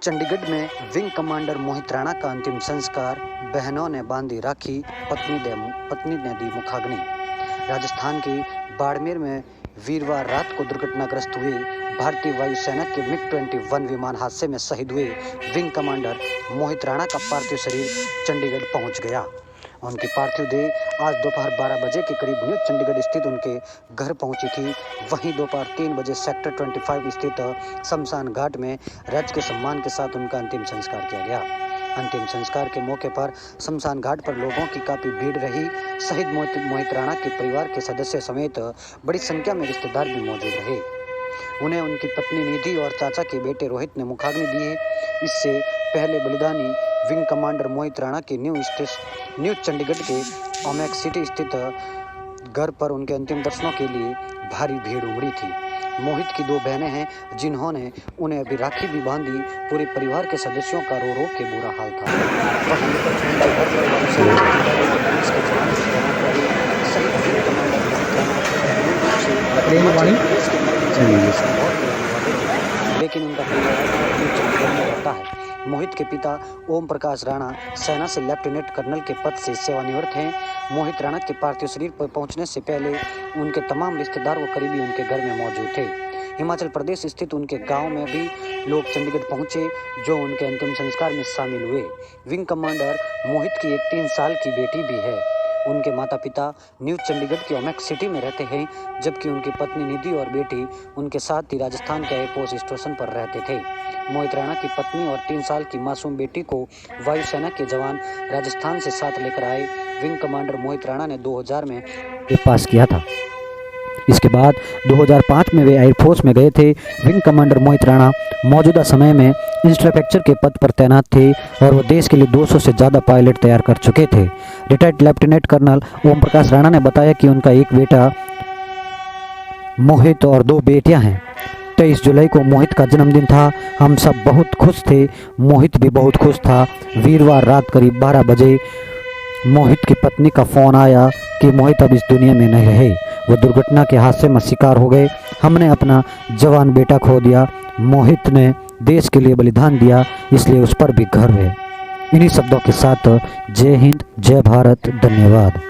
चंडीगढ़ में wing commander मोहित राणा का अंतिम संस्कार, बहनों ने बांधी राखी, पत्नी ने दी मुखाग्नि। राजस्थान की बाड़मेर में वीरवार रात को दुर्घटनाग्रस्त हुए भारतीय वायुसेना के मिग-21 विमान हादसे में शहीद हुए विंग कमांडर मोहित राणा का पार्थिव शरीर चंडीगढ़ पहुंच गया। उनकी पार्थिव देह आज दोपहर 12 बजे के करीब न्यू चंडीगढ़ स्थित उनके घर पहुंची थी। वहीं दोपहर 3 बजे सेक्टर 25 स्थित शमशान घाट में राज्य के सम्मान के साथ उनका अंतिम संस्कार किया गया। अंतिम संस्कार के मौके पर शमशान घाट पर लोगों की काफी भीड़ रही। शहीद मोहित राणा के परिवार के सदस्य समेत बड़ी संख्या में रिश्तेदार भी मौजूद रहे। उन्हें उनकी पत्नी निधि और चाचा के बेटे रोहित ने मुखाग्नि दी है। इससे पहले बलिदानी विंग कमांडर मोहित राणा के न्यू चंडीगढ़ के ओमेक सिटी स्थित घर पर उनके अंतिम दर्शनों के लिए भारी भीड़ उमड़ी थी। मोहित की 2 बहनें हैं जिन्होंने उन्हें अभी राखी भी बांधी। पूरे परिवार के सदस्यों का रो रो के बुरा हाल था। लेकिन उनका परिवार रहता है। मोहित के पिता ओम प्रकाश राणा सेना से लेफ्टिनेंट कर्नल के पद से सेवानिवृत्त हैं। मोहित राणा के पार्थिव शरीर पर पहुंचने से पहले उनके तमाम रिश्तेदार व करीबी उनके घर में मौजूद थे। हिमाचल प्रदेश स्थित उनके गांव में भी लोग चंडीगढ़ पहुंचे जो उनके अंतिम संस्कार में शामिल हुए। विंग कमांडर मोहित की एक 3 साल की बेटी भी है। उनके माता पिता न्यू चंडीगढ़ की ओमेक सिटी में रहते हैं, जबकि उनकी पत्नी निधि और बेटी उनके साथ ही राजस्थान के एयरफोर्स स्टेशन पर रहते थे। मोहित राणा की पत्नी और 3 साल की मासूम बेटी को वायुसेना के जवान राजस्थान से साथ लेकर आए। विंग कमांडर मोहित राणा ने 2000 में पास किया था। इसके बाद 2005 में वे एयरफोर्स में गए थे। विंग कमांडर मोहित राणा मौजूदा समय में इंस्ट्रक्टर के पद पर तैनात थे और वो देश के लिए 200 से ज़्यादा पायलट तैयार कर चुके थे। Retired lieutenant colonel Om Prakash Rana ने बताया कि उनका एक बेटा मोहित और 2 बेटियां हैं। 23 जुलाई को मोहित का जन्मदिन था। हम सब बहुत खुश थे, मोहित भी बहुत खुश था। वीरवार रात करीब 12 बजे मोहित की पत्नी का फ़ोन आया कि मोहित अब इस दुनिया में नहीं रहे, वो दुर्घटना के हादसे में शिकार हो गए। हमने अपना जवान बेटा खो दिया। मोहित ने देश के लिए बलिदान दिया, इसलिए उस पर भी गर्व है। इन्हीं शब्दों के साथ जय हिंद, जय भारत, धन्यवाद।